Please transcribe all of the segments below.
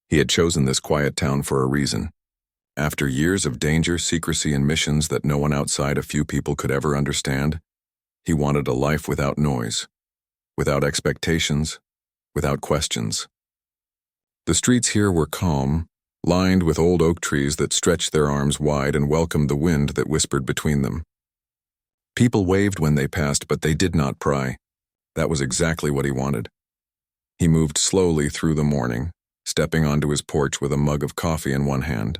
He had chosen this quiet town for a reason. After years of danger, secrecy, and missions that no one outside a few people could ever understand, he wanted a life without noise, without expectations, without questions. The streets here were calm, lined with old oak trees that stretched their arms wide and welcomed the wind that whispered between them. People waved when they passed, but they did not pry. That was exactly what he wanted. He moved slowly through the morning, stepping onto his porch with a mug of coffee in one hand.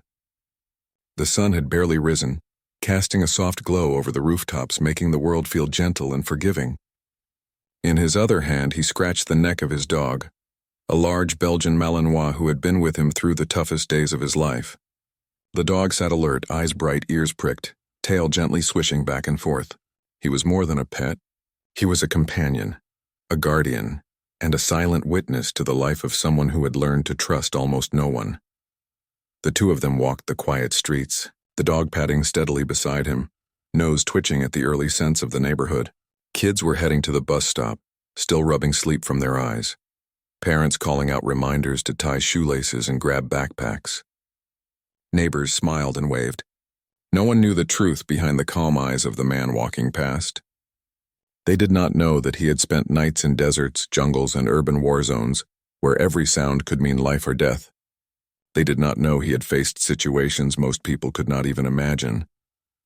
The sun had barely risen, casting a soft glow over the rooftops, making the world feel gentle and forgiving. In his other hand, he scratched the neck of his dog, a large Belgian Malinois who had been with him through the toughest days of his life. The dog sat alert, eyes bright, ears pricked, tail gently swishing back and forth. He was more than a pet. He was a companion, a guardian, and a silent witness to the life of someone who had learned to trust almost no one. The two of them walked the quiet streets, the dog padding steadily beside him, nose twitching at the early scents of the neighborhood. Kids were heading to the bus stop, still rubbing sleep from their eyes. Parents calling out reminders to tie shoelaces and grab backpacks. Neighbors smiled and waved. No one knew the truth behind the calm eyes of the man walking past. They did not know that he had spent nights in deserts, jungles, and urban war zones, where every sound could mean life or death. They did not know he had faced situations most people could not even imagine,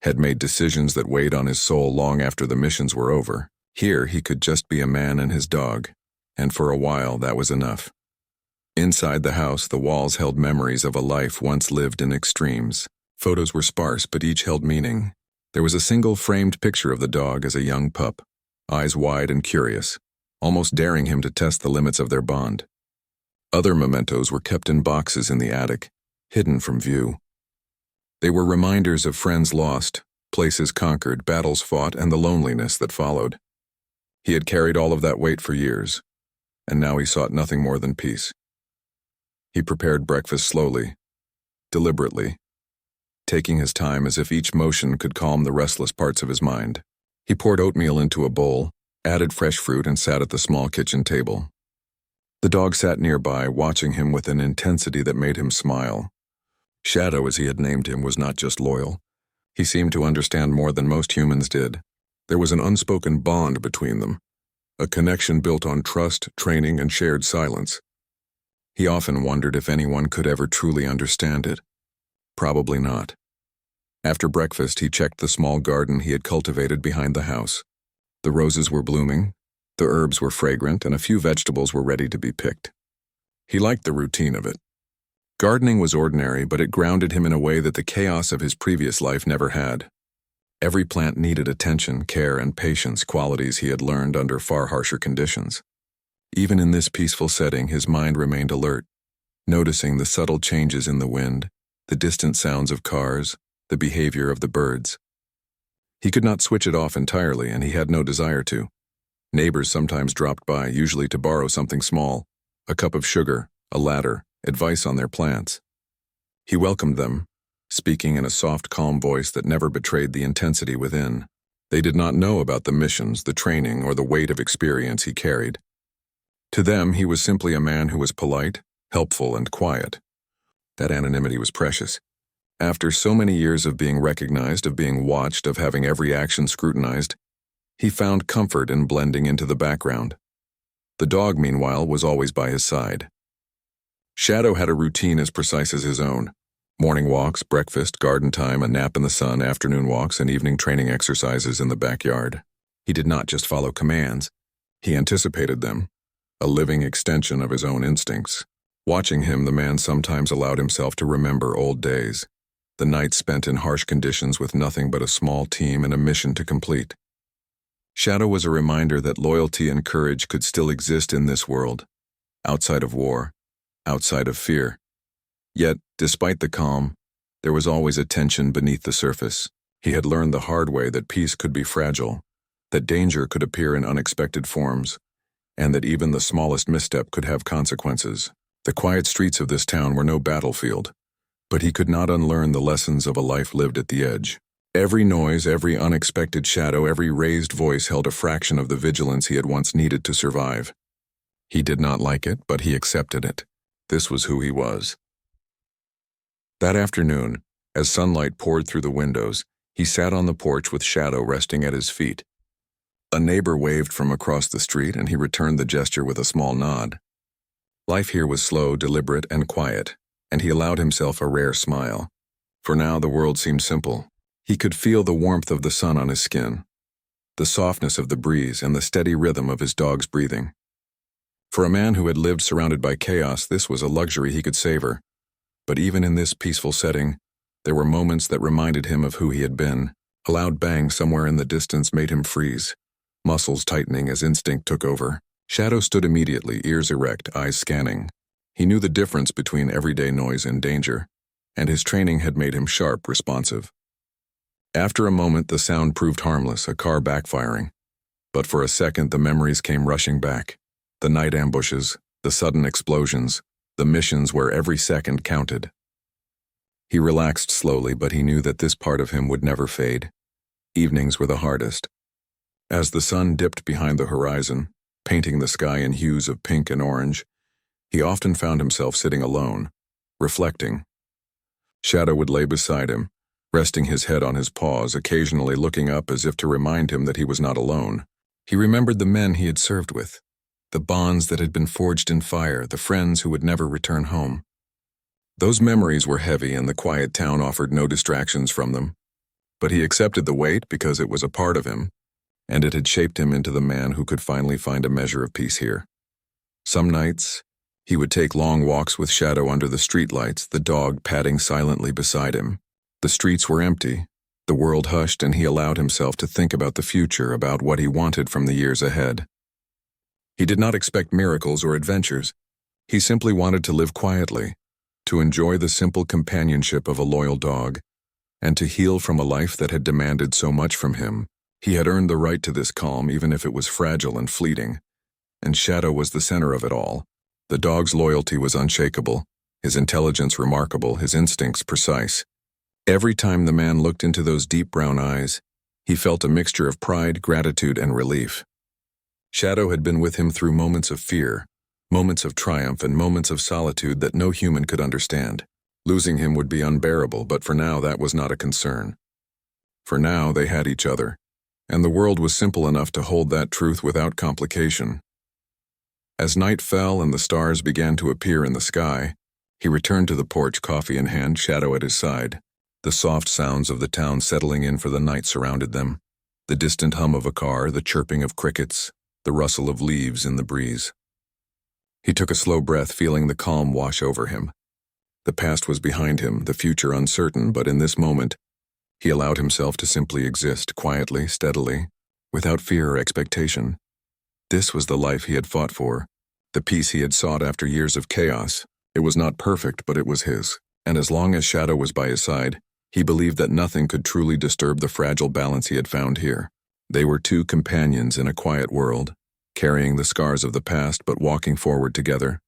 had made decisions that weighed on his soul long after the missions were over. Here he could just be a man and his dog, and for a while that was enough. Inside the house, the walls held memories of a life once lived in extremes. Photos were sparse, but each held meaning. There was a single framed picture of the dog as a young pup, eyes wide and curious, almost daring him to test the limits of their bond. Other mementos were kept in boxes in the attic, hidden from view. They were reminders of friends lost, places conquered, battles fought, and the loneliness that followed. He had carried all of that weight for years, and now he sought nothing more than peace. He prepared breakfast slowly, deliberately, taking his time as if each motion could calm the restless parts of his mind. He poured oatmeal into a bowl, added fresh fruit, and sat at the small kitchen table. The dog sat nearby, watching him with an intensity that made him smile. Shadow, as he had named him, was not just loyal. He seemed to understand more than most humans did. There was an unspoken bond between them, a connection built on trust, training, and shared silence. He often wondered if anyone could ever truly understand it. Probably not. After breakfast, he checked the small garden he had cultivated behind the house. The roses were blooming, the herbs were fragrant, and a few vegetables were ready to be picked. He liked the routine of it. Gardening was ordinary, but it grounded him in a way that the chaos of his previous life never had. Every plant needed attention, care, and patience, qualities he had learned under far harsher conditions. Even in this peaceful setting, his mind remained alert, noticing the subtle changes in the wind, the distant sounds of cars, the behavior of the birds. He could not switch it off entirely, and he had no desire to. Neighbors sometimes dropped by, usually to borrow something small, a cup of sugar, a ladder, advice on their plants. He welcomed them, speaking in a soft, calm voice that never betrayed the intensity within. They did not know about the missions, the training, or the weight of experience he carried. To them, he was simply a man who was polite, helpful, and quiet. That anonymity was precious. After so many years of being recognized, of being watched, of having every action scrutinized, he found comfort in blending into the background. The dog, meanwhile, was always by his side. Shadow had a routine as precise as his own. Morning walks, breakfast, garden time, a nap in the sun, afternoon walks, and evening training exercises in the backyard. He did not just follow commands. He anticipated them, a living extension of his own instincts. Watching him, the man sometimes allowed himself to remember old days, the nights spent in harsh conditions with nothing but a small team and a mission to complete. Shadow was a reminder that loyalty and courage could still exist in this world, outside of war, outside of fear. Yet, despite the calm, there was always a tension beneath the surface. He had learned the hard way that peace could be fragile, that danger could appear in unexpected forms, and that even the smallest misstep could have consequences. The quiet streets of this town were no battlefield, but he could not unlearn the lessons of a life lived at the edge. Every noise, every unexpected shadow, every raised voice held a fraction of the vigilance he had once needed to survive. He did not like it, but he accepted it. This was who he was. That afternoon, as sunlight poured through the windows, he sat on the porch with Shadow resting at his feet. A neighbor waved from across the street, and he returned the gesture with a small nod. Life here was slow, deliberate, and quiet, and he allowed himself a rare smile. For now, the world seemed simple. He could feel the warmth of the sun on his skin, the softness of the breeze, and the steady rhythm of his dog's breathing. For a man who had lived surrounded by chaos, this was a luxury he could savor. But even in this peaceful setting, there were moments that reminded him of who he had been. A loud bang somewhere in the distance made him freeze, muscles tightening as instinct took over. Shadow stood immediately, ears erect, eyes scanning. He knew the difference between everyday noise and danger, and his training had made him sharp, responsive. After a moment, the sound proved harmless, a car backfiring. But for a second, the memories came rushing back. The night ambushes, the sudden explosions, the missions where every second counted. He relaxed slowly, but he knew that this part of him would never fade. Evenings were the hardest. As the sun dipped behind the horizon, painting the sky in hues of pink and orange, he often found himself sitting alone, reflecting. Shadow would lay beside him, resting his head on his paws, occasionally looking up as if to remind him that he was not alone. He remembered the men he had served with, the bonds that had been forged in fire, the friends who would never return home. Those memories were heavy, and the quiet town offered no distractions from them. But he accepted the weight because it was a part of him, and it had shaped him into the man who could finally find a measure of peace here. Some nights, he would take long walks with Shadow under the streetlights, the dog padding silently beside him. The streets were empty, the world hushed, and he allowed himself to think about the future, about what he wanted from the years ahead. He did not expect miracles or adventures. He simply wanted to live quietly, to enjoy the simple companionship of a loyal dog, and to heal from a life that had demanded so much from him. He had earned the right to this calm, even if it was fragile and fleeting. And Shadow was the center of it all. The dog's loyalty was unshakable, his intelligence remarkable, his instincts precise. Every time the man looked into those deep brown eyes, he felt a mixture of pride, gratitude, and relief. Shadow had been with him through moments of fear, moments of triumph, and moments of solitude that no human could understand. Losing him would be unbearable, but for now that was not a concern. For now they had each other, and the world was simple enough to hold that truth without complication. As night fell and the stars began to appear in the sky, he returned to the porch, coffee in hand, Shadow at his side. The soft sounds of the town settling in for the night surrounded them. The distant hum of a car, the chirping of crickets, the rustle of leaves in the breeze. He took a slow breath, feeling the calm wash over him. The past was behind him, the future uncertain, but in this moment, he allowed himself to simply exist, quietly, steadily, without fear or expectation. This was the life he had fought for, the peace he had sought after years of chaos. It was not perfect, but it was his, and as long as Shadow was by his side, he believed that nothing could truly disturb the fragile balance he had found here. They were two companions in a quiet world, carrying the scars of the past but walking forward together,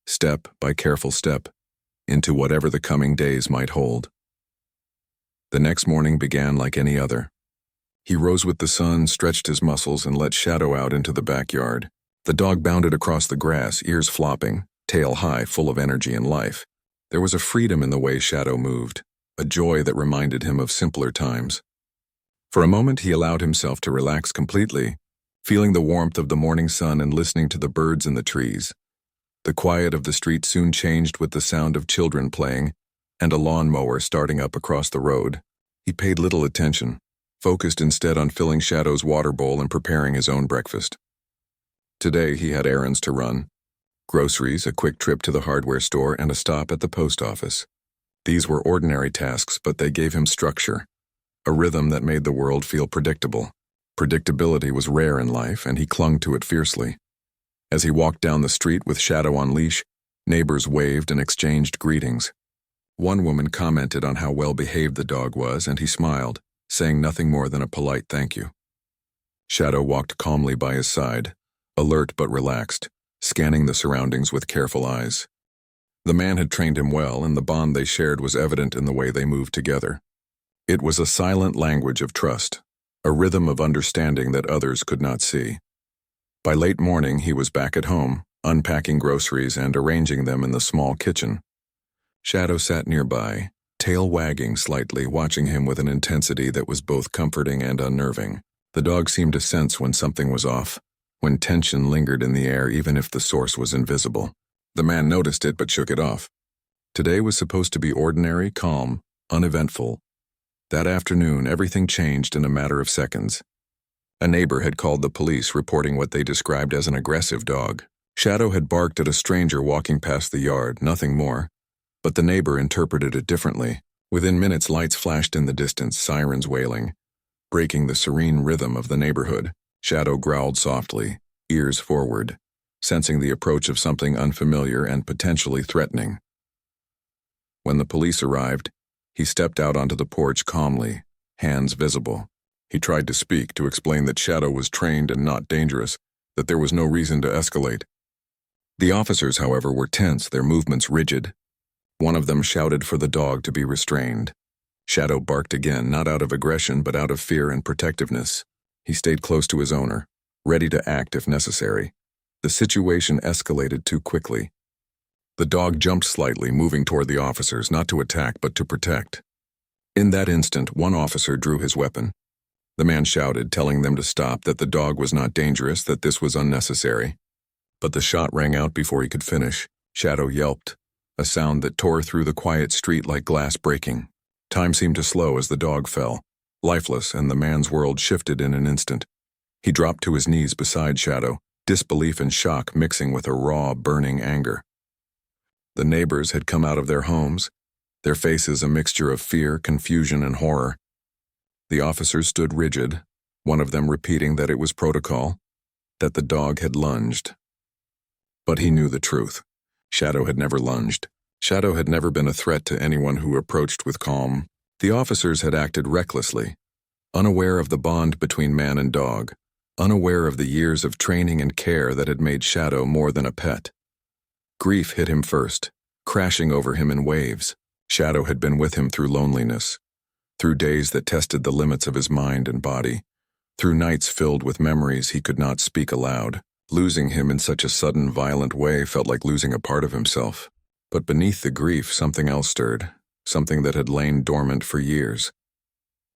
step by careful step, into whatever the coming days might hold. The next morning began like any other. He rose with the sun, stretched his muscles, and let Shadow out into the backyard. The dog bounded across the grass, ears flopping, tail high, full of energy and life. There was a freedom in the way Shadow moved, a joy that reminded him of simpler times. For a moment he allowed himself to relax completely, feeling the warmth of the morning sun and listening to the birds in the trees. The quiet of the street soon changed with the sound of children playing and a lawnmower starting up across the road. He paid little attention, focused instead on filling Shadow's water bowl and preparing his own breakfast. Today he had errands to run, groceries, a quick trip to the hardware store, and a stop at the post office. These were ordinary tasks, but they gave him structure, a rhythm that made the world feel predictable. Predictability was rare in life, and he clung to it fiercely. As he walked down the street with Shadow on leash, neighbors waved and exchanged greetings. One woman commented on how well-behaved the dog was, and he smiled, saying nothing more than a polite thank you. Shadow walked calmly by his side, alert but relaxed, scanning the surroundings with careful eyes. The man had trained him well, and the bond they shared was evident in the way they moved together. It was a silent language of trust, a rhythm of understanding that others could not see. By late morning, he was back at home, unpacking groceries and arranging them in the small kitchen. Shadow sat nearby, tail wagging slightly, watching him with an intensity that was both comforting and unnerving. The dog seemed to sense when something was off, when tension lingered in the air even if the source was invisible. The man noticed it but shook it off. Today was supposed to be ordinary, calm, uneventful. That afternoon, everything changed in a matter of seconds. A neighbor had called the police, reporting what they described as an aggressive dog. Shadow had barked at a stranger walking past the yard, nothing more. But the neighbor interpreted it differently. Within minutes, lights flashed in the distance, sirens wailing, breaking the serene rhythm of the neighborhood. Shadow growled softly, ears forward, sensing the approach of something unfamiliar and potentially threatening. When the police arrived, he stepped out onto the porch calmly, hands visible. He tried to speak, to explain that Shadow was trained and not dangerous, that there was no reason to escalate. The officers, however, were tense, their movements rigid. One of them shouted for the dog to be restrained. Shadow barked again, not out of aggression but out of fear and protectiveness. He stayed close to his owner, ready to act if necessary. The situation escalated too quickly. The dog jumped slightly, moving toward the officers, not to attack but to protect. In that instant, one officer drew his weapon. The man shouted, telling them to stop, that the dog was not dangerous, that this was unnecessary. But the shot rang out before he could finish. Shadow yelped, a sound that tore through the quiet street like glass breaking. Time seemed to slow as the dog fell, lifeless, and the man's world shifted in an instant. He dropped to his knees beside Shadow, disbelief and shock mixing with a raw, burning anger. The neighbors had come out of their homes, their faces a mixture of fear, confusion, and horror. The officers stood rigid, one of them repeating that it was protocol, that the dog had lunged. But he knew the truth. Shadow had never lunged. Shadow had never been a threat to anyone who approached with calm. The officers had acted recklessly, unaware of the bond between man and dog, unaware of the years of training and care that had made Shadow more than a pet. Grief hit him first, crashing over him in waves. Shadow had been with him through loneliness, through days that tested the limits of his mind and body, through nights filled with memories he could not speak aloud. Losing him in such a sudden, violent way felt like losing a part of himself. But beneath the grief, something else stirred, something that had lain dormant for years.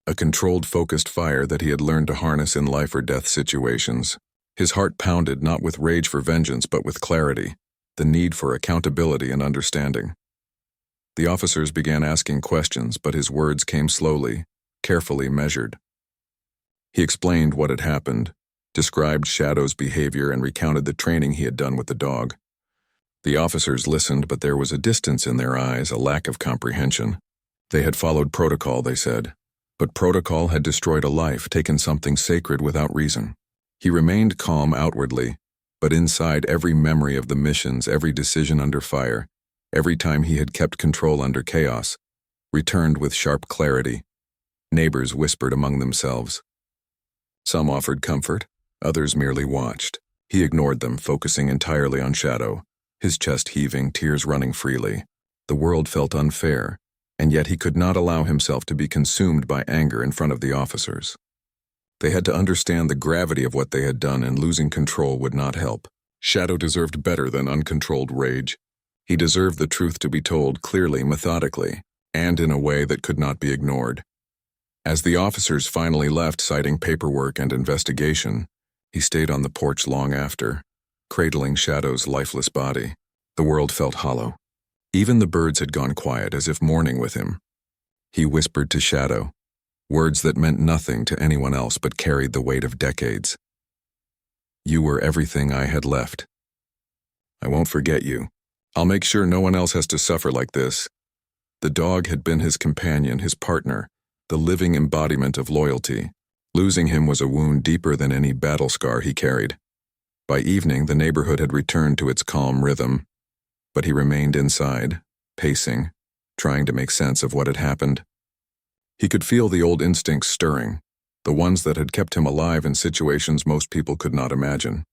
A controlled, focused fire that he had learned to harness in life or death situations. His heart pounded not with rage for vengeance but with clarity, the need for accountability and understanding. The officers began asking questions, but his words came slowly, carefully measured. He explained what had happened, described Shadow's behavior, and recounted the training he had done with the dog. The officers listened, but there was a distance in their eyes, a lack of comprehension. They had followed protocol, they said, but protocol had destroyed a life, taken something sacred without reason. He remained calm outwardly, but inside, every memory of the missions, every decision under fire, every time he had kept control under chaos, returned with sharp clarity. Neighbors whispered among themselves. Some offered comfort, others merely watched. He ignored them, focusing entirely on Shadow, his chest heaving, tears running freely. The world felt unfair, and yet he could not allow himself to be consumed by anger in front of the officers. They had to understand the gravity of what they had done, and losing control would not help. Shadow deserved better than uncontrolled rage. He deserved the truth to be told clearly, methodically, and in a way that could not be ignored. As the officers finally left, citing paperwork and investigation, he stayed on the porch long after, cradling Shadow's lifeless body. The world felt hollow. Even the birds had gone quiet, as if mourning with him. He whispered to Shadow, words that meant nothing to anyone else but carried the weight of decades. You were everything I had left. I won't forget you. I'll make sure no one else has to suffer like this. The dog had been his companion, his partner, the living embodiment of loyalty. Losing him was a wound deeper than any battle scar he carried. By evening, the neighborhood had returned to its calm rhythm, but he remained inside, pacing, trying to make sense of what had happened. He could feel the old instincts stirring, the ones that had kept him alive in situations most people could not imagine.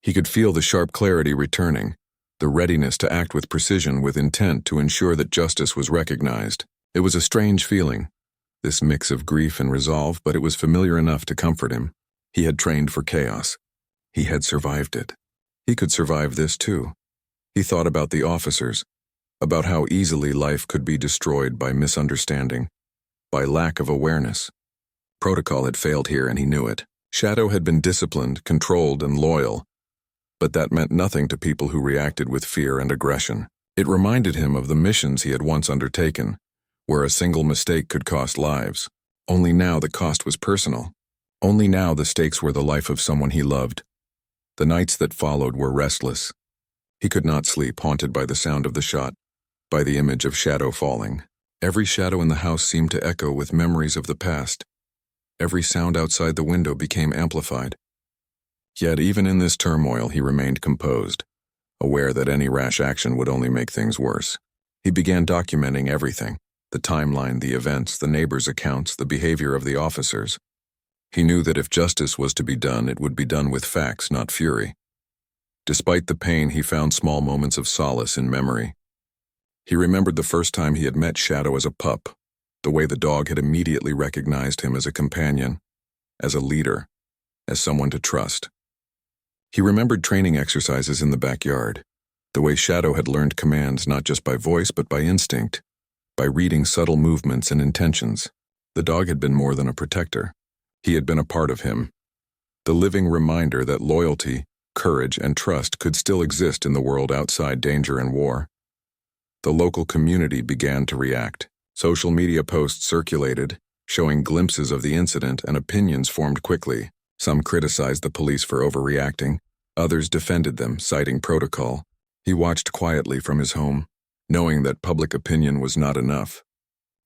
He could feel the sharp clarity returning, the readiness to act with precision, with intent to ensure that justice was recognized. It was a strange feeling, this mix of grief and resolve, but it was familiar enough to comfort him. He had trained for chaos. He had survived it. He could survive this too. He thought about the officers, about how easily life could be destroyed by misunderstanding, by lack of awareness. Protocol had failed here and he knew it. Shadow had been disciplined, controlled, and loyal, but that meant nothing to people who reacted with fear and aggression. It reminded him of the missions he had once undertaken, where a single mistake could cost lives. Only now the cost was personal. Only now the stakes were the life of someone he loved. The nights that followed were restless. He could not sleep, haunted by the sound of the shot, by the image of Shadow falling. Every shadow in the house seemed to echo with memories of the past. Every sound outside the window became amplified. Yet even in this turmoil he remained composed, aware that any rash action would only make things worse. He began documenting everything, the timeline, the events, the neighbors' accounts, the behavior of the officers. He knew that if justice was to be done, it would be done with facts, not fury. Despite the pain, he found small moments of solace in memory. He remembered the first time he had met Shadow as a pup, the way the dog had immediately recognized him as a companion, as a leader, as someone to trust. He remembered training exercises in the backyard, the way Shadow had learned commands not just by voice but by instinct, by reading subtle movements and intentions. The dog had been more than a protector. He had been a part of him, the living reminder that loyalty, courage, and trust could still exist in the world outside danger and war. The local community began to react. Social media posts circulated, showing glimpses of the incident, and opinions formed quickly. Some criticized the police for overreacting, others defended them, citing protocol. He watched quietly from his home, knowing that public opinion was not enough.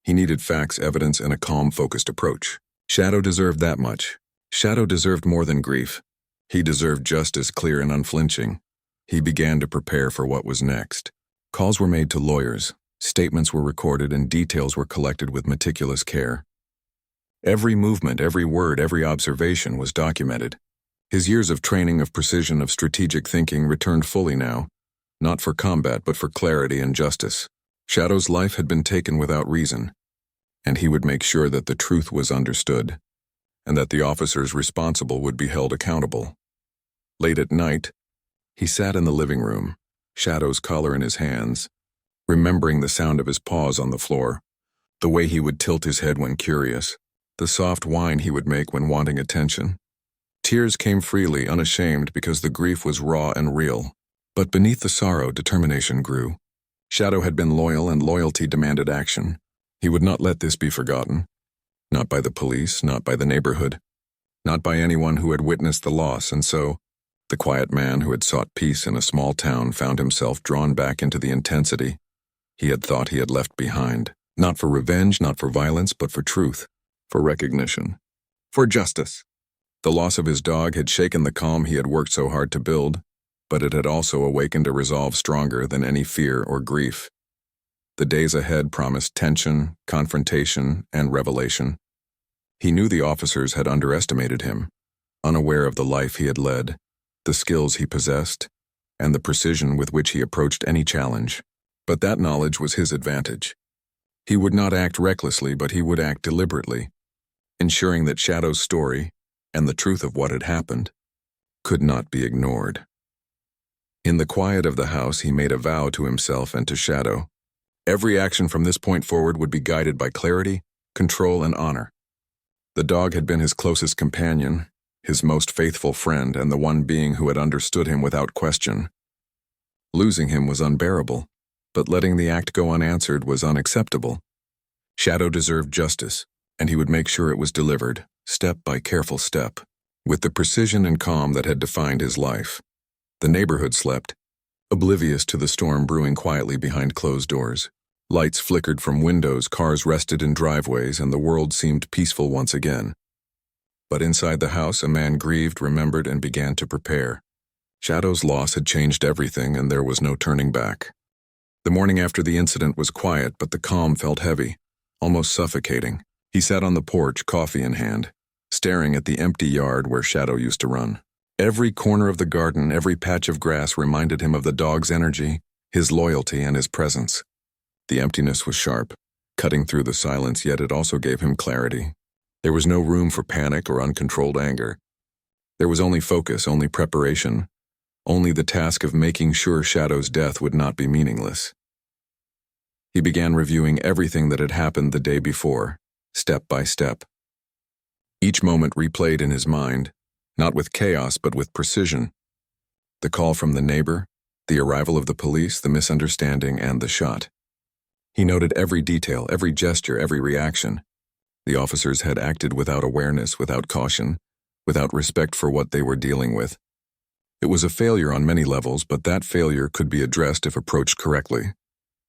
He needed facts, evidence, and a calm, focused approach. Shadow deserved that much. Shadow deserved more than grief. He deserved justice, clear and unflinching. He began to prepare for what was next. Calls were made to lawyers, statements were recorded, and details were collected with meticulous care. Every movement, every word, every observation was documented. His years of training, of precision, of strategic thinking returned fully now, not for combat but for clarity and justice. Shadow's life had been taken without reason, and he would make sure that the truth was understood, and that the officers responsible would be held accountable. Late at night, he sat in the living room, Shadow's collar in his hands, remembering the sound of his paws on the floor, the way he would tilt his head when curious, the soft whine he would make when wanting attention. Tears came freely, unashamed, because the grief was raw and real. But beneath the sorrow, determination grew. Shadow had been loyal, and loyalty demanded action. He would not let this be forgotten. Not by the police, not by the neighborhood, not by anyone who had witnessed the loss, and so, the quiet man who had sought peace in a small town found himself drawn back into the intensity he had thought he had left behind. Not for revenge, not for violence, but for truth, for recognition, for justice. The loss of his dog had shaken the calm he had worked so hard to build, but it had also awakened a resolve stronger than any fear or grief. The days ahead promised tension, confrontation, and revelation. He knew the officers had underestimated him, unaware of the life he had led, the skills he possessed, and the precision with which he approached any challenge. But that knowledge was his advantage. He would not act recklessly, but he would act deliberately, ensuring that Shadow's story, and the truth of what had happened, could not be ignored. In the quiet of the house, he made a vow to himself and to Shadow. Every action from this point forward would be guided by clarity, control, and honor. The dog had been his closest companion, his most faithful friend, and the one being who had understood him without question. Losing him was unbearable, but letting the act go unanswered was unacceptable. Shadow deserved justice, and he would make sure it was delivered, step by careful step, with the precision and calm that had defined his life. The neighborhood slept, oblivious to the storm brewing quietly behind closed doors. Lights flickered from windows, cars rested in driveways, and the world seemed peaceful once again. But inside the house, a man grieved, remembered, and began to prepare. Shadow's loss had changed everything, and there was no turning back. The morning after the incident was quiet, but the calm felt heavy, almost suffocating. He sat on the porch, coffee in hand, staring at the empty yard where Shadow used to run. Every corner of the garden, every patch of grass reminded him of the dog's energy, his loyalty, and his presence. The emptiness was sharp, cutting through the silence, yet it also gave him clarity. There was no room for panic or uncontrolled anger. There was only focus, only preparation, only the task of making sure Shadow's death would not be meaningless. He began reviewing everything that had happened the day before, step by step. Each moment replayed in his mind, not with chaos but with precision. The call from the neighbor, the arrival of the police, the misunderstanding, and the shot. He noted every detail, every gesture, every reaction. The officers had acted without awareness, without caution, without respect for what they were dealing with. It was a failure on many levels, but that failure could be addressed if approached correctly.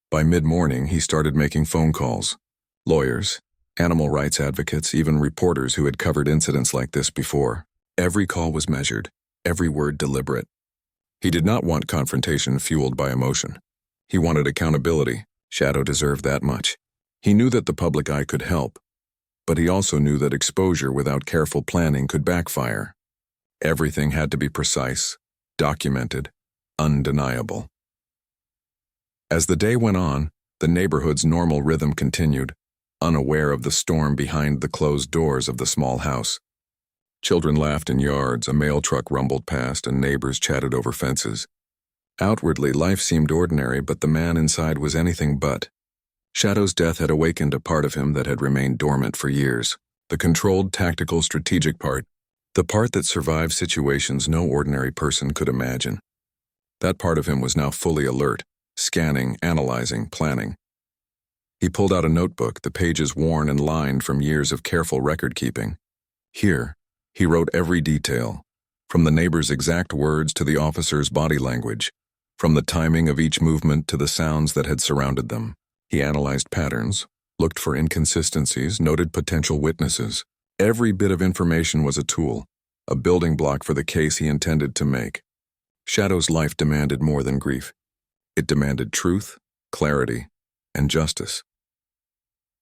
By mid-morning, he started making phone calls. Lawyers, animal rights advocates, even reporters who had covered incidents like this before. Every call was measured, every word deliberate. He did not want confrontation fueled by emotion. He wanted accountability. Shadow deserved that much. He knew that the public eye could help, but he also knew that exposure without careful planning could backfire. Everything had to be precise, documented, undeniable. As the day went on, the neighborhood's normal rhythm continued, unaware of the storm behind the closed doors of the small house. Children laughed in yards, a mail truck rumbled past, and neighbors chatted over fences. Outwardly, life seemed ordinary, but the man inside was anything but. Shadow's death had awakened a part of him that had remained dormant for years. The controlled, tactical, strategic part. The part that survived situations no ordinary person could imagine. That part of him was now fully alert, scanning, analyzing, planning. He pulled out a notebook, the pages worn and lined from years of careful record-keeping. Here, he wrote every detail, from the neighbor's exact words to the officer's body language, from the timing of each movement to the sounds that had surrounded them. He analyzed patterns, looked for inconsistencies, noted potential witnesses. Every bit of information was a tool, a building block for the case he intended to make. Shadow's life demanded more than grief. It demanded truth, clarity, and justice.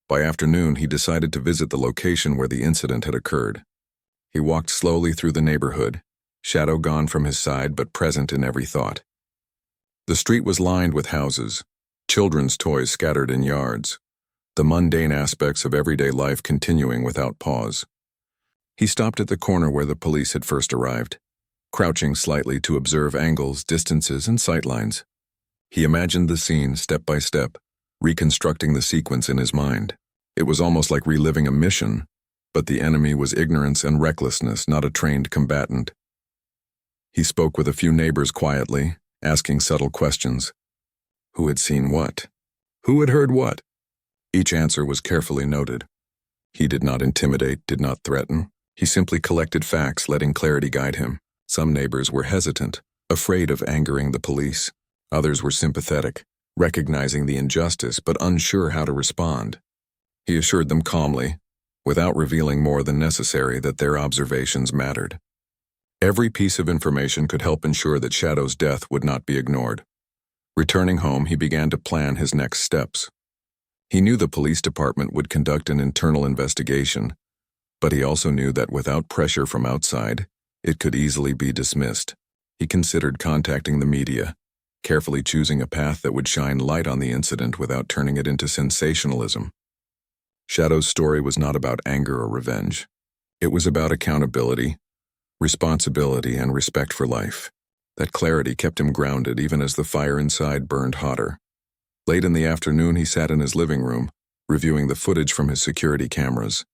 By afternoon, he decided to visit the location where the incident had occurred. He walked slowly through the neighborhood, Shadow gone from his side but present in every thought. The street was lined with houses, children's toys scattered in yards, the mundane aspects of everyday life continuing without pause. He stopped at the corner where the police had first arrived, crouching slightly to observe angles, distances, and sightlines. He imagined the scene step by step, reconstructing the sequence in his mind. It was almost like reliving a mission, but the enemy was ignorance and recklessness, not a trained combatant. He spoke with a few neighbors quietly, asking subtle questions. Who had seen what? Who had heard what? Each answer was carefully noted. He did not intimidate, did not threaten. He simply collected facts, letting clarity guide him. Some neighbors were hesitant, afraid of angering the police. Others were sympathetic, recognizing the injustice but unsure how to respond. He assured them calmly, without revealing more than necessary, that their observations mattered. Every piece of information could help ensure that Shadow's death would not be ignored. Returning home, he began to plan his next steps. He knew the police department would conduct an internal investigation, but he also knew that without pressure from outside, it could easily be dismissed. He considered contacting the media, carefully choosing a path that would shine light on the incident without turning it into sensationalism. Shadow's story was not about anger or revenge. It was about accountability, responsibility, and respect for life. That clarity kept him grounded even as the fire inside burned hotter. Late in the afternoon, he sat in his living room, reviewing the footage from his security cameras.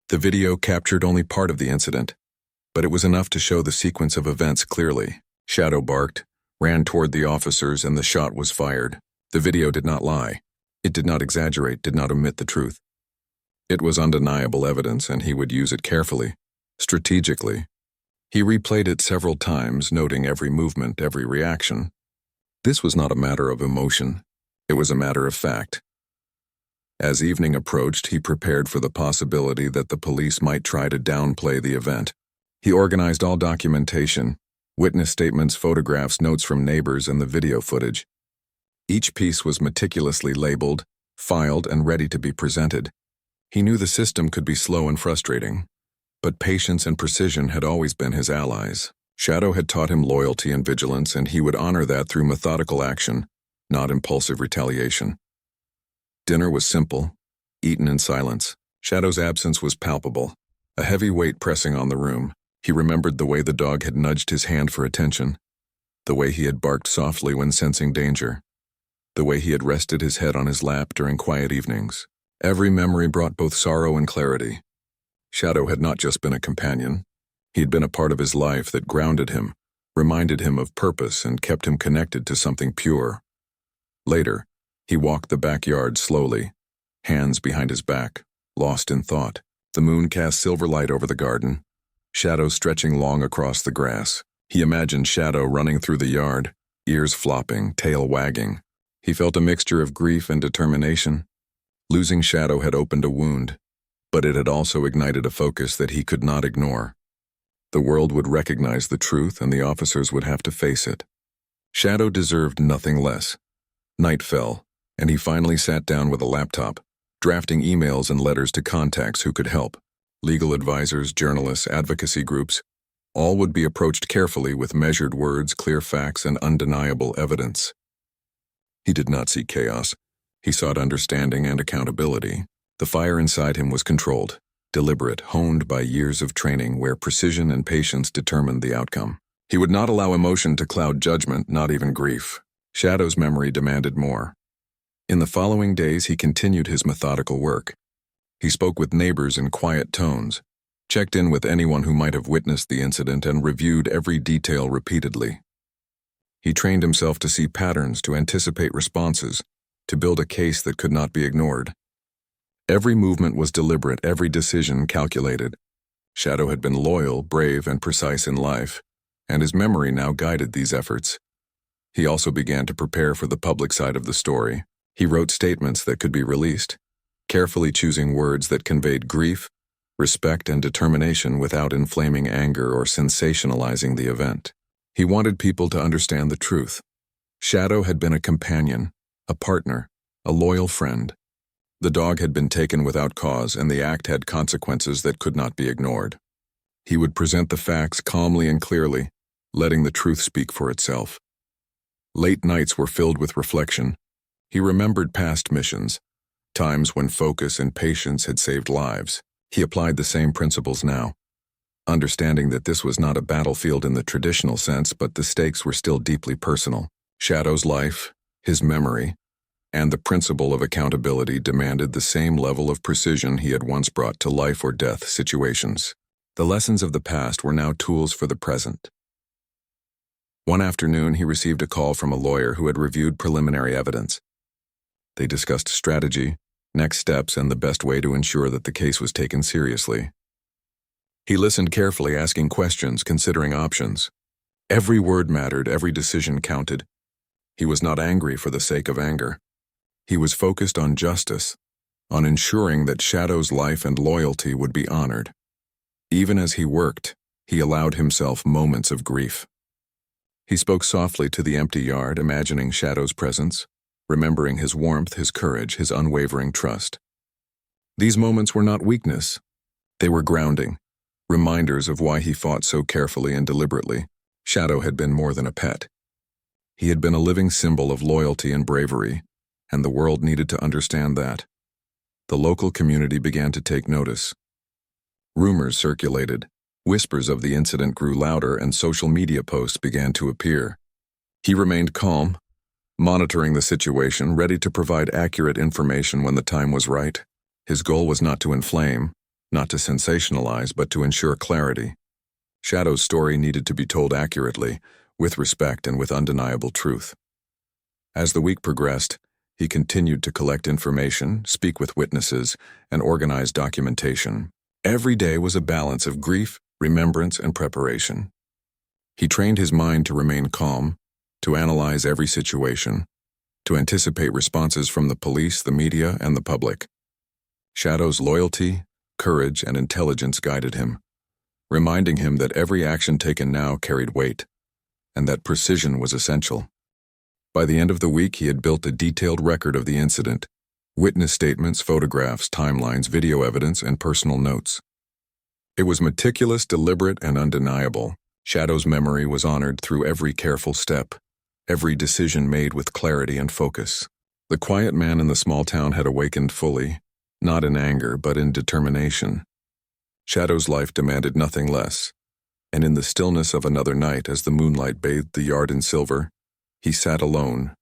The video captured only part of the incident, but it was enough to show the sequence of events clearly. Shadow barked, ran toward the officers, and the shot was fired. The video did not lie. It did not exaggerate, did not omit the truth. It was undeniable evidence, and he would use it carefully, strategically. He replayed it several times, noting every movement, every reaction. This was not a matter of emotion. It was a matter of fact. As evening approached, he prepared for the possibility that the police might try to downplay the event. He organized all documentation, witness statements, photographs, notes from neighbors, and the video footage. Each piece was meticulously labeled, filed, and ready to be presented. He knew the system could be slow and frustrating, but patience and precision had always been his allies. Shadow had taught him loyalty and vigilance, and he would honor that through methodical action, not impulsive retaliation. Dinner was simple, eaten in silence. Shadow's absence was palpable, a heavy weight pressing on the room. He remembered the way the dog had nudged his hand for attention, The way he had barked softly when sensing danger. The way he had rested his head on his lap during quiet evenings. Every memory brought both sorrow and clarity. Shadow had not just been a companion. He had been a part of his life that grounded him, reminded him of purpose, and kept him connected to something pure. Later, he walked the backyard slowly, hands behind his back, lost in thought. The moon cast silver light over the garden, shadows stretching long across the grass. He imagined Shadow running through the yard, ears flopping, tail wagging. He felt a mixture of grief and determination. Losing Shadow had opened a wound, but it had also ignited a focus that he could not ignore. The world would recognize the truth, and the officers would have to face it. Shadow deserved nothing less. Night fell, and he finally sat down with a laptop, drafting emails and letters to contacts who could help. Legal advisors, journalists, advocacy groups. All would be approached carefully with measured words, clear facts, and undeniable evidence. He did not seek chaos. He sought understanding and accountability. The fire inside him was controlled, deliberate, honed by years of training where precision and patience determined the outcome. He would not allow emotion to cloud judgment, not even grief. Shadow's memory demanded more. In the following days, he continued his methodical work. He spoke with neighbors in quiet tones, checked in with anyone who might have witnessed the incident, and reviewed every detail repeatedly. He trained himself to see patterns, to anticipate responses, to build a case that could not be ignored. Every movement was deliberate, every decision calculated. Shadow had been loyal, brave, and precise in life, and his memory now guided these efforts. He also began to prepare for the public side of the story. He wrote statements that could be released, carefully choosing words that conveyed grief, respect, and determination without inflaming anger or sensationalizing the event. He wanted people to understand the truth. Shadow had been a companion, a partner, a loyal friend. The dog had been taken without cause, and the act had consequences that could not be ignored. He would present the facts calmly and clearly, letting the truth speak for itself. Late nights were filled with reflection. He remembered past missions, times when focus and patience had saved lives. He applied the same principles now, understanding that this was not a battlefield in the traditional sense, but the stakes were still deeply personal. Shadow's life, his memory, and the principle of accountability demanded the same level of precision he had once brought to life or death situations. The lessons of the past were now tools for the present. One afternoon, he received a call from a lawyer who had reviewed preliminary evidence. They discussed strategy, next steps, and the best way to ensure that the case was taken seriously. He listened carefully, asking questions, considering options. Every word mattered, every decision counted. He was not angry for the sake of anger. He was focused on justice, on ensuring that Shadow's life and loyalty would be honored. Even as he worked, he allowed himself moments of grief. He spoke softly to the empty yard, imagining Shadow's presence, remembering his warmth, his courage, his unwavering trust. These moments were not weakness. They were grounding, reminders of why he fought so carefully and deliberately. Shadow had been more than a pet. He had been a living symbol of loyalty and bravery, and the world needed to understand that. The local community began to take notice. Rumors circulated, whispers of the incident grew louder, and social media posts began to appear. He remained calm, monitoring the situation, ready to provide accurate information when the time was right. His goal was not to inflame, not to sensationalize, but to ensure clarity. Shadow's story needed to be told accurately, with respect and with undeniable truth. As the week progressed, he continued to collect information, speak with witnesses, and organize documentation. Every day was a balance of grief, remembrance, and preparation. He trained his mind to remain calm, to analyze every situation, to anticipate responses from the police, the media, and the public. Shadow's loyalty, courage, and intelligence guided him, reminding him that every action taken now carried weight, and that precision was essential. By the end of the week, he had built a detailed record of the incident, witness statements, photographs, timelines, video evidence, and personal notes. It was meticulous, deliberate, and undeniable. Shadow's memory was honored through every careful step, every decision made with clarity and focus. The quiet man in the small town had awakened fully, not in anger, but in determination. Shadow's life demanded nothing less, And in the stillness of another night, as the moonlight bathed the yard in silver, he sat alone,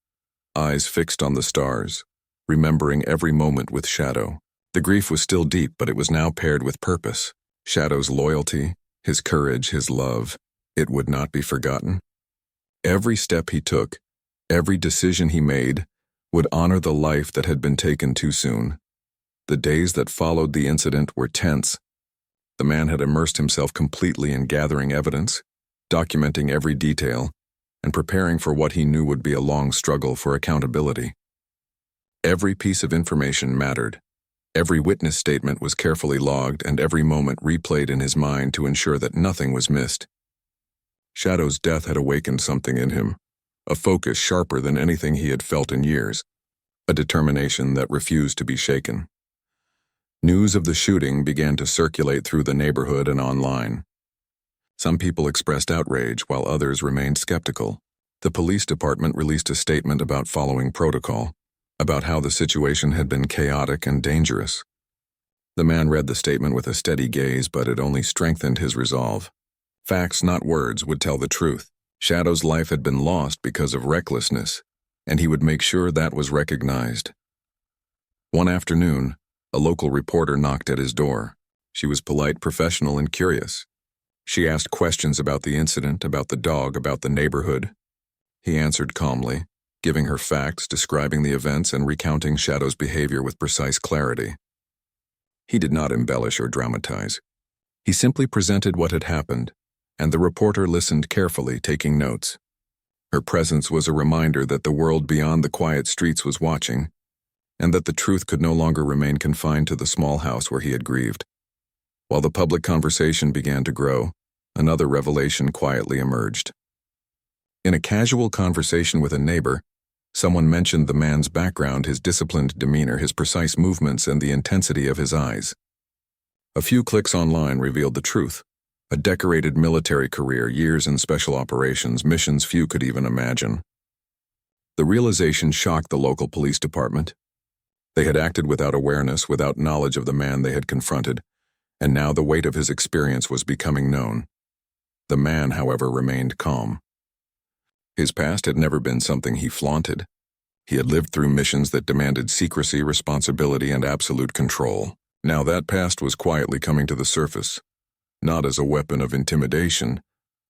eyes fixed on the stars, remembering every moment with Shadow. The grief was still deep, but it was now paired with purpose. Shadow's loyalty, his courage, his love, it would not be forgotten. Every step he took, every decision he made, would honor the life that had been taken too soon. The days that followed the incident were tense. The man had immersed himself completely in gathering evidence, documenting every detail, and preparing for what he knew would be a long struggle for accountability. Every piece of information mattered. Every witness statement was carefully logged, and every moment replayed in his mind to ensure that nothing was missed. Shadow's death had awakened something in him, a focus sharper than anything he had felt in years, a determination that refused to be shaken. News of the shooting began to circulate through the neighborhood and online. Some people expressed outrage, while others remained skeptical. The police department released a statement about following protocol, about how the situation had been chaotic and dangerous. The man read the statement with a steady gaze, but it only strengthened his resolve. Facts, not words, would tell the truth. Shadow's life had been lost because of recklessness, and he would make sure that was recognized. One afternoon, a local reporter knocked at his door. She was polite, professional, and curious. She asked questions about the incident, about the dog, about the neighborhood. He answered calmly, giving her facts, describing the events, and recounting Shadow's behavior with precise clarity. He did not embellish or dramatize. He simply presented what had happened, and the reporter listened carefully, taking notes. Her presence was a reminder that the world beyond the quiet streets was watching, and that the truth could no longer remain confined to the small house where he had grieved. While the public conversation began to grow, another revelation quietly emerged. In a casual conversation with a neighbor, someone mentioned the man's background, his disciplined demeanor, his precise movements, and the intensity of his eyes. A few clicks online revealed the truth. A decorated military career, years in special operations, missions few could even imagine. The realization shocked the local police department. They had acted without awareness, without knowledge of the man they had confronted, and now the weight of his experience was becoming known. The man, however, remained calm. His past had never been something he flaunted. He had lived through missions that demanded secrecy, responsibility, and absolute control. Now that past was quietly coming to the surface, not as a weapon of intimidation,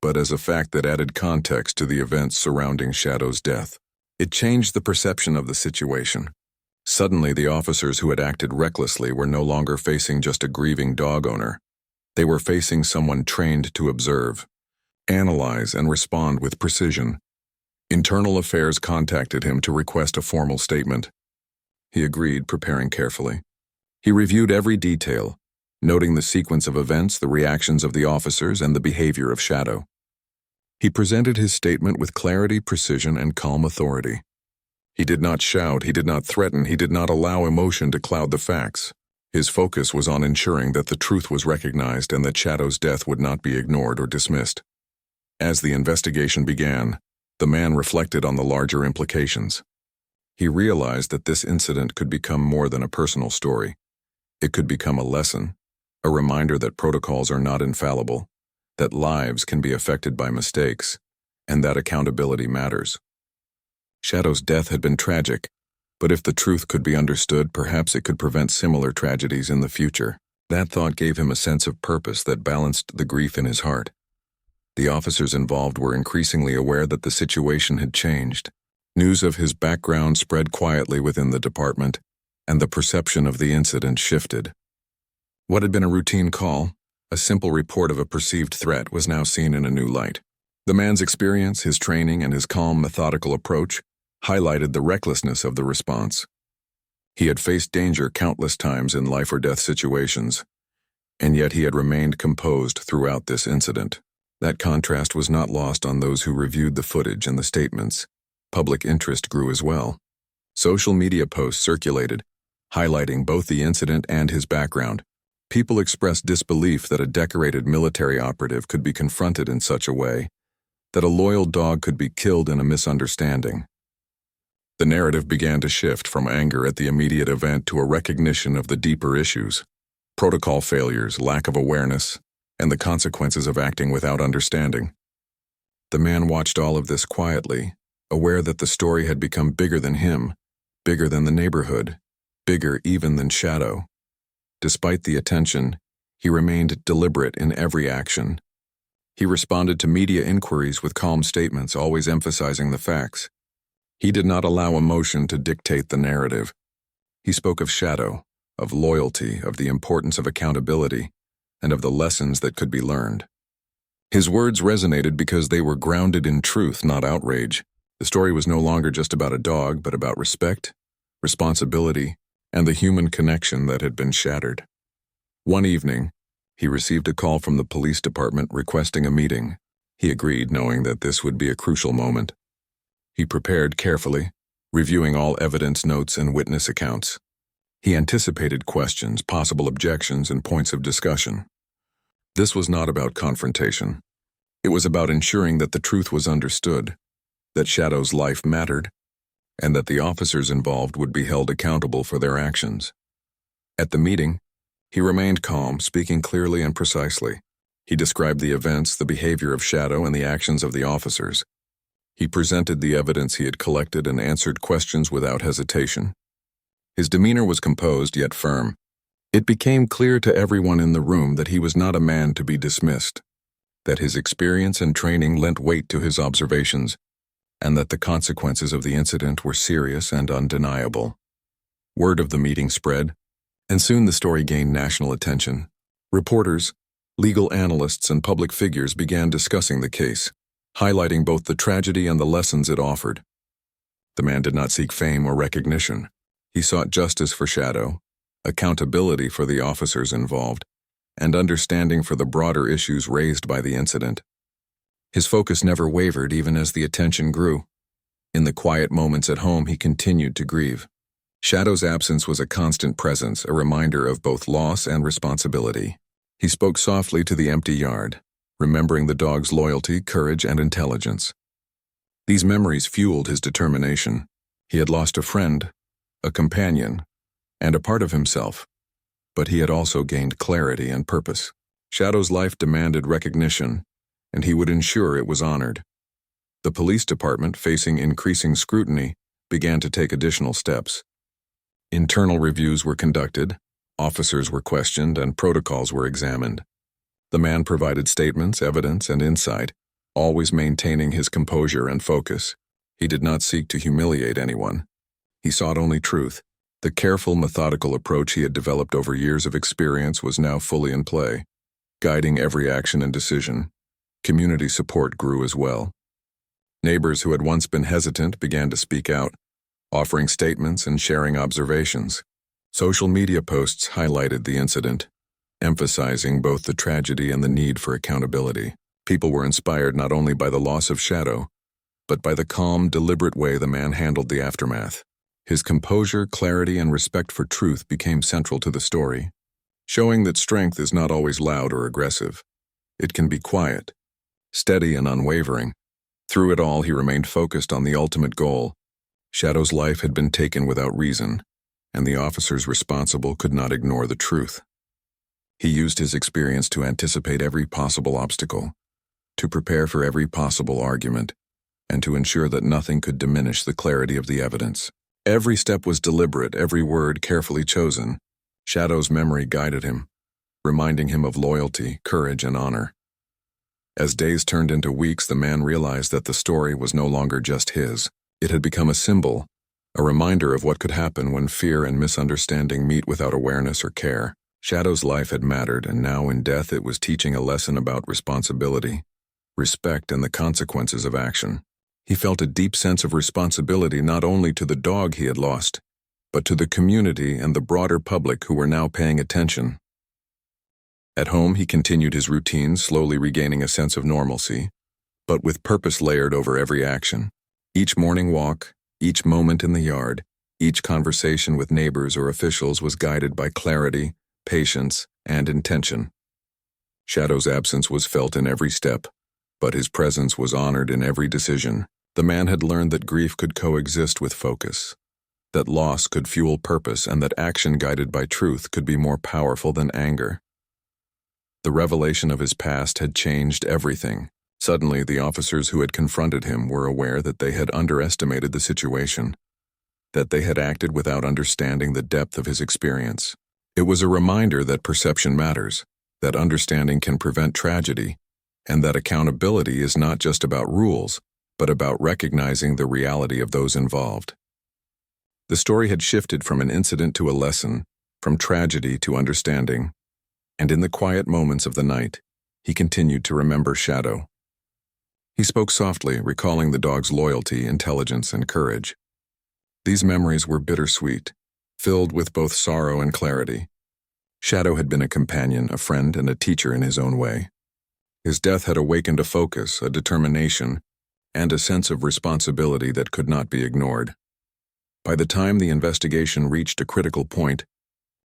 but as a fact that added context to the events surrounding Shadow's death. It changed the perception of the situation. Suddenly, the officers who had acted recklessly were no longer facing just a grieving dog owner. They were facing someone trained to observe, analyze, and respond with precision. Internal Affairs contacted him to request a formal statement. He agreed, preparing carefully. He reviewed every detail, noting the sequence of events, the reactions of the officers, and the behavior of Shadow. He presented his statement with clarity, precision, and calm authority. He did not shout, he did not threaten, he did not allow emotion to cloud the facts. His focus was on ensuring that the truth was recognized and that Shadow's death would not be ignored or dismissed. As the investigation began, the man reflected on the larger implications. He realized that this incident could become more than a personal story. It could become a lesson, a reminder that protocols are not infallible, that lives can be affected by mistakes, and that accountability matters. Shadow's death had been tragic, but if the truth could be understood, perhaps it could prevent similar tragedies in the future. That thought gave him a sense of purpose that balanced the grief in his heart. The officers involved were increasingly aware that the situation had changed. News of his background spread quietly within the department, and the perception of the incident shifted. What had been a routine call, a simple report of a perceived threat, was now seen in a new light. The man's experience, his training, and his calm, methodical approach highlighted the recklessness of the response. He had faced danger countless times in life-or-death situations, and yet he had remained composed throughout this incident. That contrast was not lost on those who reviewed the footage and the statements. Public interest grew as well. Social media posts circulated, highlighting both the incident and his background. People expressed disbelief that a decorated military operative could be confronted in such a way, that a loyal dog could be killed in a misunderstanding. The narrative began to shift from anger at the immediate event to a recognition of the deeper issues: protocol failures, lack of awareness, and the consequences of acting without understanding. The man watched all of this quietly, aware that the story had become bigger than him, bigger than the neighborhood, bigger even than Shadow. Despite the attention, he remained deliberate in every action. He responded to media inquiries with calm statements, always emphasizing the facts. He did not allow emotion to dictate the narrative. He spoke of Shadow, of loyalty, of the importance of accountability, and of the lessons that could be learned. His words resonated because they were grounded in truth, not outrage. The story was no longer just about a dog, but about respect, responsibility, and the human connection that had been shattered. One evening, he received a call from the police department requesting a meeting. He agreed, knowing that this would be a crucial moment. He prepared carefully, reviewing all evidence notes and witness accounts. He anticipated questions, possible objections, and points of discussion. This was not about confrontation. It was about ensuring that the truth was understood, that Shadow's life mattered, and that the officers involved would be held accountable for their actions. At the meeting, he remained calm, speaking clearly and precisely. He described the events, the behavior of Shadow, and the actions of the officers. He presented the evidence he had collected and answered questions without hesitation. His demeanor was composed yet firm. It became clear to everyone in the room that he was not a man to be dismissed, that his experience and training lent weight to his observations, and that the consequences of the incident were serious and undeniable. Word of the meeting spread, and soon the story gained national attention. Reporters, legal analysts, and public figures began discussing the case, highlighting both the tragedy and the lessons it offered. The man did not seek fame or recognition. He sought justice for Shadow, accountability for the officers involved, and understanding for the broader issues raised by the incident. His focus never wavered even as the attention grew. In the quiet moments at home, he continued to grieve. Shadow's absence was a constant presence, a reminder of both loss and responsibility. He spoke softly to the empty yard, remembering the dog's loyalty, courage, and intelligence. These memories fueled his determination. He had lost a friend, a companion, and a part of himself, but he had also gained clarity and purpose. Shadow's life demanded recognition, and he would ensure it was honored. The police department, facing increasing scrutiny, began to take additional steps. Internal reviews were conducted, officers were questioned, and protocols were examined. The man provided statements, evidence, and insight, always maintaining his composure and focus. He did not seek to humiliate anyone. He sought only truth. The careful, methodical approach he had developed over years of experience was now fully in play, guiding every action and decision. Community support grew as well. Neighbors who had once been hesitant began to speak out, offering statements and sharing observations. Social media posts highlighted the incident, emphasizing both the tragedy and the need for accountability. People were inspired not only by the loss of Shadow, but by the calm, deliberate way the man handled the aftermath. His composure, clarity, and respect for truth became central to the story, showing that strength is not always loud or aggressive. It can be quiet, steady, and unwavering. Through it all, he remained focused on the ultimate goal. Shadow's life had been taken without reason, and the officers responsible could not ignore the truth. He used his experience to anticipate every possible obstacle, to prepare for every possible argument, and to ensure that nothing could diminish the clarity of the evidence. Every step was deliberate, every word carefully chosen. Shadow's memory guided him, reminding him of loyalty, courage, and honor. As days turned into weeks, the man realized that the story was no longer just his. It had become a symbol, a reminder of what could happen when fear and misunderstanding meet without awareness or care. Shadow's life had mattered, and now in death it was teaching a lesson about responsibility, respect, and the consequences of action. He felt a deep sense of responsibility not only to the dog he had lost, but to the community and the broader public who were now paying attention. At home, he continued his routine, slowly regaining a sense of normalcy, but with purpose layered over every action. Each morning walk, each moment in the yard, each conversation with neighbors or officials was guided by clarity, patience, and intention. Shadow's absence was felt in every step, but his presence was honored in every decision. The man had learned that grief could coexist with focus, that loss could fuel purpose, and that action guided by truth could be more powerful than anger. The revelation of his past had changed everything. Suddenly, the officers who had confronted him were aware that they had underestimated the situation, that they had acted without understanding the depth of his experience. It was a reminder that perception matters, that understanding can prevent tragedy, and that accountability is not just about rules, but about recognizing the reality of those involved. The story had shifted from an incident to a lesson, from tragedy to understanding, and in the quiet moments of the night, he continued to remember Shadow. He spoke softly, recalling the dog's loyalty, intelligence, and courage. These memories were bittersweet, filled with both sorrow and clarity. Shadow had been a companion, a friend, and a teacher in his own way. His death had awakened a focus, a determination, and a sense of responsibility that could not be ignored. By the time the investigation reached a critical point,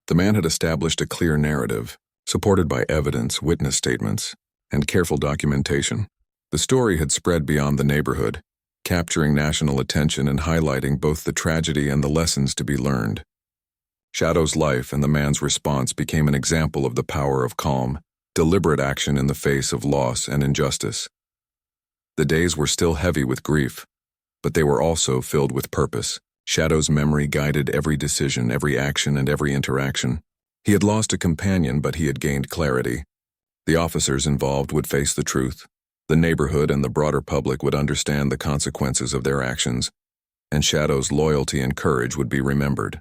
the man had established a clear narrative, supported by evidence, witness statements, and careful documentation. The story had spread beyond the neighborhood, capturing national attention and highlighting both the tragedy and the lessons to be learned. Shadow's life and the man's response became an example of the power of calm, deliberate action in the face of loss and injustice. The days were still heavy with grief, but they were also filled with purpose. Shadow's memory guided every decision, every action, and every interaction. He had lost a companion, but he had gained clarity. The officers involved would face the truth. The neighborhood and the broader public would understand the consequences of their actions, and Shadow's loyalty and courage would be remembered.